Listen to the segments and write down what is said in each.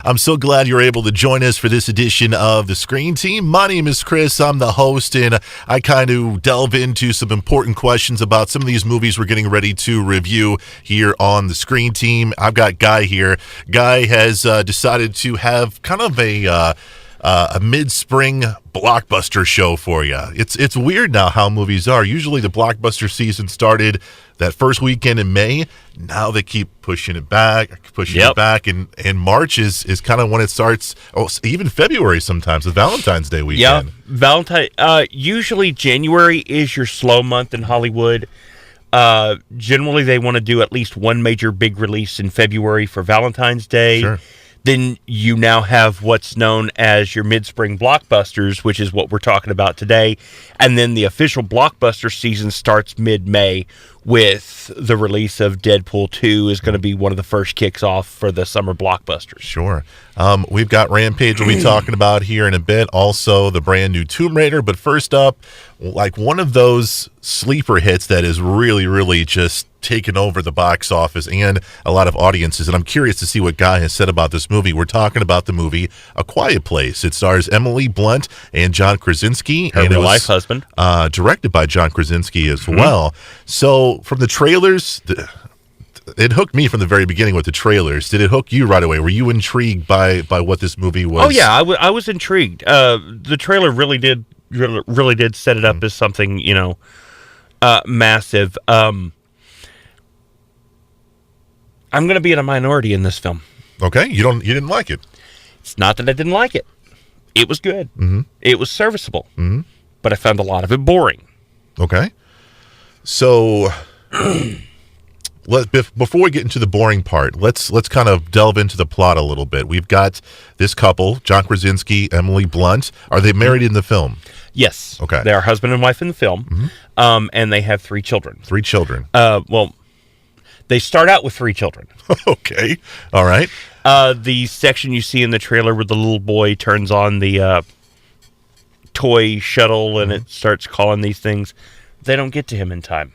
I'm so glad you're able to join us for this edition of The Screen Team. My name is Chris. I'm the host, and I kind of delve into some important questions about some of these movies we're getting ready to review here on The Screen Team. I've got Guy here. Guy has decided to have kind of a mid-spring blockbuster show for you. It's weird now how movies are. Usually the blockbuster season started that first weekend in May. Now they keep pushing it back, and March is kind of when it starts. Oh, even February sometimes with Valentine's Day weekend. Yeah, usually January is your slow month in Hollywood. Generally they want to do at least one major big release in February for Valentine's Day. Sure. Then you now have what's known as your mid-spring blockbusters, which is what we're talking about today. And then the official blockbuster season starts mid-May with the release of Deadpool 2 is going to be one of the first kicks off for the summer blockbusters. Sure. We've got Rampage we'll be talking about here in a bit. Also, the brand new Tomb Raider. But first up, like one of those sleeper hits that is really, really just taken over the box office and a lot of audiences. And I'm curious to see what Guy has said about this movie. We're talking about the movie A Quiet Place. It stars Emily Blunt and John Krasinski. Her real-life husband. Directed by John Krasinski as well. So from the trailers, it hooked me from the very beginning with the trailers. Did it hook you right away? Were you intrigued by what this movie was? Oh, yeah, I was intrigued. The trailer really did set it up as something, massive. I'm going to be in a minority in this film. Okay, you didn't like it. It's not that I didn't like it. It was good. Mm-hmm. It was serviceable. Mm-hmm. But I found a lot of it boring. Okay. So before we get into the boring part, let's kind of delve into the plot a little bit. We've got this couple, John Krasinski, Emily Blunt. Are they married in the film? Yes. Okay. They are husband and wife in the film. Mm-hmm. And they have 3 children. 3 children. They start out with 3 children. Okay. All right. The section you see in the trailer where the little boy turns on the toy shuttle and it starts calling these things, they don't get to him in time.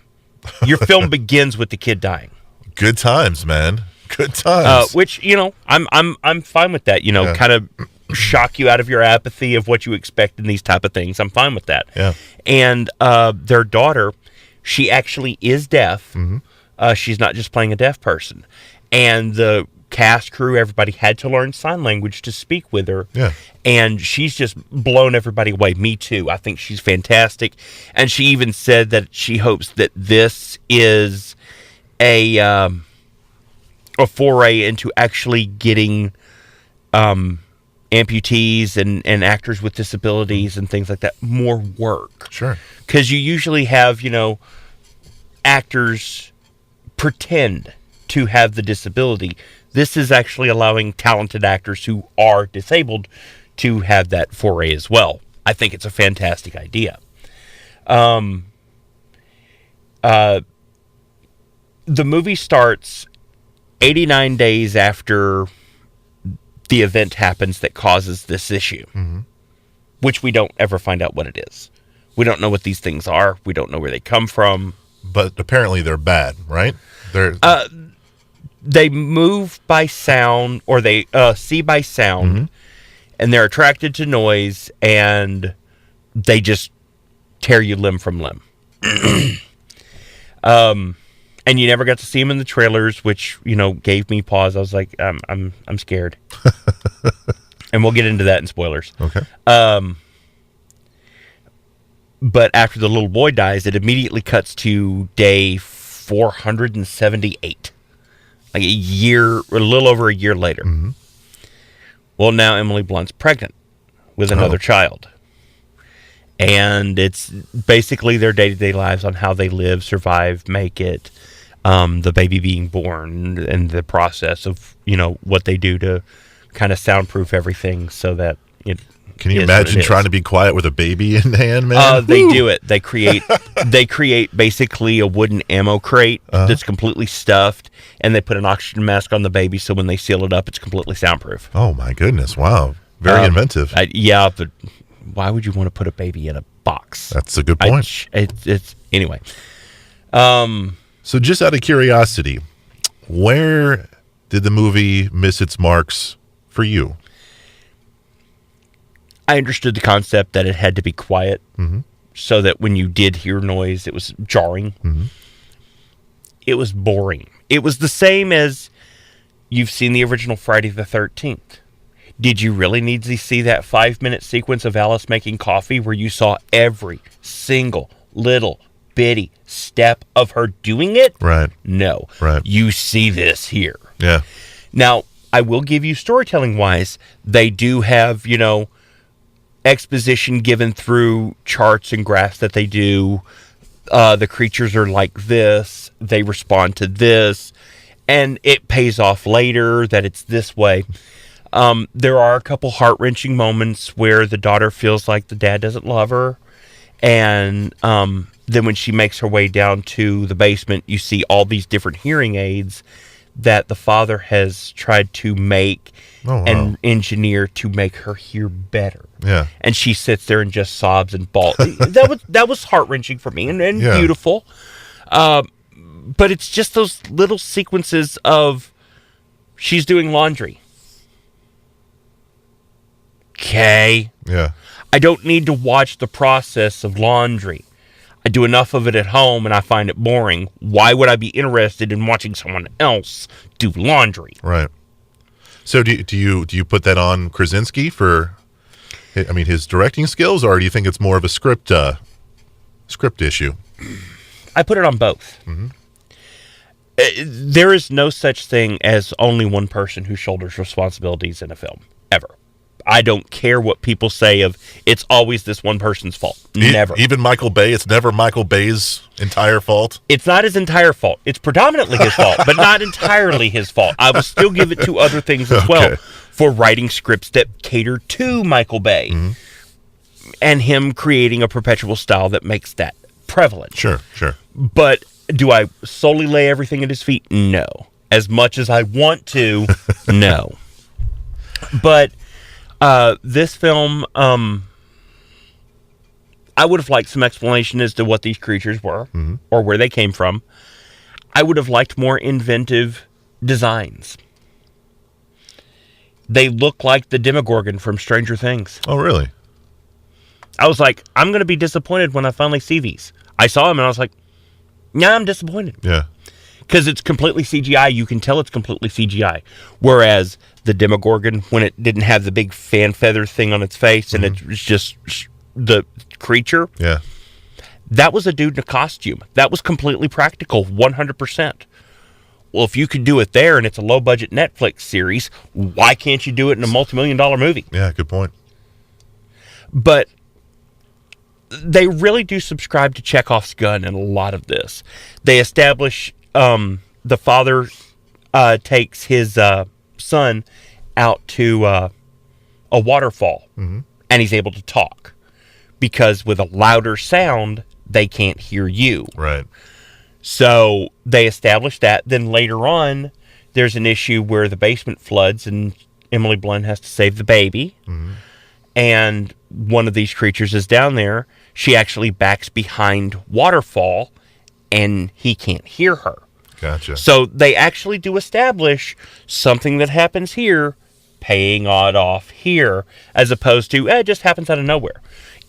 Your film begins with the kid dying. Good times, man. Good times. Which, I'm fine with that. Kind of shock you out of your apathy of what you expect in these type of things. I'm fine with that. Yeah. And their daughter, she actually is deaf. Mm-hmm. She's not just playing a deaf person. And the cast, crew, everybody had to learn sign language to speak with her. Yeah. And she's just blown everybody away. Me too. I think she's fantastic. And she even said that she hopes that this is a foray into actually getting amputees and actors with disabilities and things like that more work. Sure. Because you usually have, actors pretend to have the disability. This is actually allowing talented actors who are disabled to have that foray as well. I think it's a fantastic idea. The movie starts 89 days after the event happens that causes this issue, which we don't ever find out what it is. We don't know what these things are. We don't know where they come from. But apparently they're bad, right? They move by sound, or they see by sound, and they're attracted to noise, and they just tear you limb from limb. And you never got to see them in the trailers, which gave me pause. I was like, I'm scared, and we'll get into that in spoilers. Okay. But after the little boy dies, it immediately cuts to day 478. Like a little over a year later. Mm-hmm. Well, now Emily Blunt's pregnant with another child. And it's basically their day-to-day lives on how they live, survive, make it, the baby being born, and the process of, what they do to kind of soundproof everything so that it Can you imagine trying to be quiet with a baby in hand, man? They do it. They create basically a wooden ammo crate that's completely stuffed, and they put an oxygen mask on the baby, so when they seal it up, it's completely soundproof. Oh my goodness! Wow, very inventive. Yeah, but why would you want to put a baby in a box? That's a good point. It's anyway. So just out of curiosity, where did the movie miss its marks for you? I understood the concept that it had to be quiet so that when you did hear noise, it was jarring. It was boring. It was the same as you've seen the original Friday the 13th. Did you really need to see that 5-minute sequence of Alice making coffee where you saw every single little bitty step of her doing it? Right. No. Right. You see this here. Yeah. Now, I will give you storytelling-wise, they do have, exposition given through charts and graphs that they do. The creatures are like this. They respond to this. And it pays off later that it's this way. There are a couple heart-wrenching moments where the daughter feels like the dad doesn't love her. And then when she makes her way down to the basement, you see all these different hearing aids that the father has tried to make and engineer to make her hear better. Yeah. And she sits there and just sobs and bawls. that was heart-wrenching for me and beautiful. But it's just those little sequences of she's doing laundry. Okay. Yeah. I don't need to watch the process of laundry. I do enough of it at home and I find it boring. Why would I be interested in watching someone else do laundry? Right. So do you put that on Krasinski for, his directing skills, or do you think it's more of a script issue? I put it on both. There is no such thing as only one person who shoulders responsibilities in a film, ever. I don't care what people say of it's always this one person's fault. Never. Even Michael Bay, it's never Michael Bay's entire fault? It's not his entire fault. It's predominantly his fault, but not entirely his fault. I will still give it to other things as well for writing scripts that cater to Michael Bay and him creating a perpetual style that makes that prevalent. Sure. But do I solely lay everything at his feet? No. As much as I want to, no. But this film, I would have liked some explanation as to what these creatures were or where they came from. I would have liked more inventive designs. They look like the Demogorgon from Stranger Things. Oh, really? I was like, I'm going to be disappointed when I finally see these. I saw them and I was like, yeah, I'm disappointed. Yeah. Because it's completely CGI. You can tell it's completely CGI. Whereas the Demogorgon, when it didn't have the big fan feather thing on its face and it was just the creature, that was a dude in a costume. That was completely practical, 100%. Well, if you could do it there and it's a low-budget Netflix series, why can't you do it in a multi-million-dollar movie? Yeah, good point. But they really do subscribe to Chekhov's gun in a lot of this. They establish the father takes his son out to a waterfall, and he's able to talk because with a louder sound, they can't hear you. Right. So they establish that. Then later on, there's an issue where the basement floods and Emily Blunt has to save the baby. And one of these creatures is down there. She actually backs behind waterfall and he can't hear her. Gotcha. So they actually do establish something that happens here paying it off here, as opposed to, it just happens out of nowhere.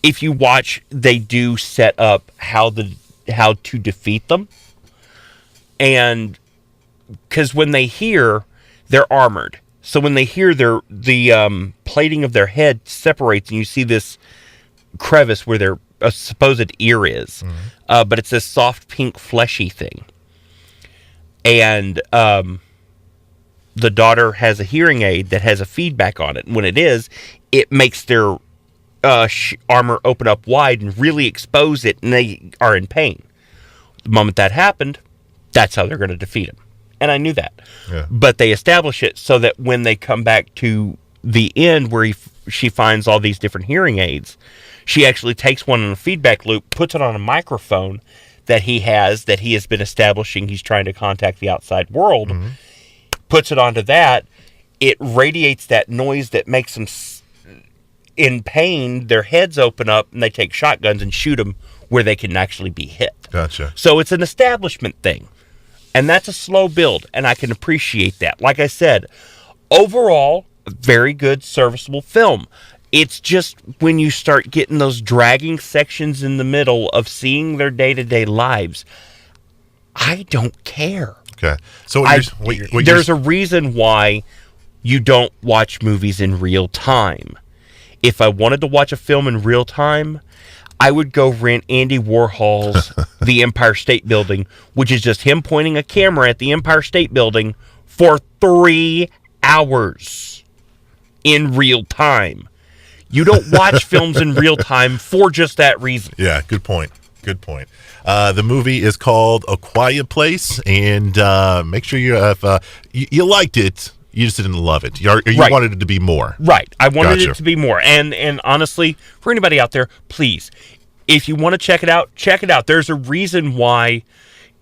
If you watch, they do set up how to defeat them. And because when they hear, they're armored. So when they hear, the plating of their head separates, and you see this crevice where their supposed ear is. But it's this soft pink fleshy thing. And the daughter has a hearing aid that has a feedback on it. And when it makes their armor open up wide and really expose it, and they are in pain. The moment that happened, that's how they're going to defeat him. And I knew that. Yeah. But they establish it so that when they come back to the end where she finds all these different hearing aids, she actually takes one in a feedback loop, puts it on a microphone that he has been establishing. He's trying to contact the outside world. Puts it onto that. It radiates that noise that makes them in pain. Their heads open up and they take shotguns and shoot them where they can actually be hit. Gotcha. So it's an establishment thing. And that's a slow build, and I can appreciate that. Like I said, overall, very good, serviceable film. It's just when you start getting those dragging sections in the middle of seeing their day-to-day lives, I don't care. Okay. So there's a reason why you don't watch movies in real time. If I wanted to watch a film in real time, I would go rent Andy Warhol's The Empire State Building, which is just him pointing a camera at the Empire State Building for 3 hours in real time. You don't watch films in real time for just that reason. Yeah, good point. Good point. The movie is called A Quiet Place, and make sure you liked it. You just didn't love it. You Right. wanted it to be more. Right. I wanted Gotcha. it to be more. And honestly, for anybody out there, please, if you want to check it out, check it out. There's a reason why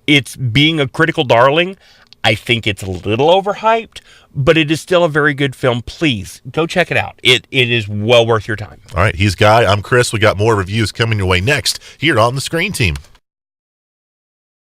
it's being a critical darling. I think it's a little overhyped, but it is still a very good film. Please, go check it out. It is well worth your time. All right, he's Guy. I'm Chris. We got more reviews coming your way next here on the Screen Team.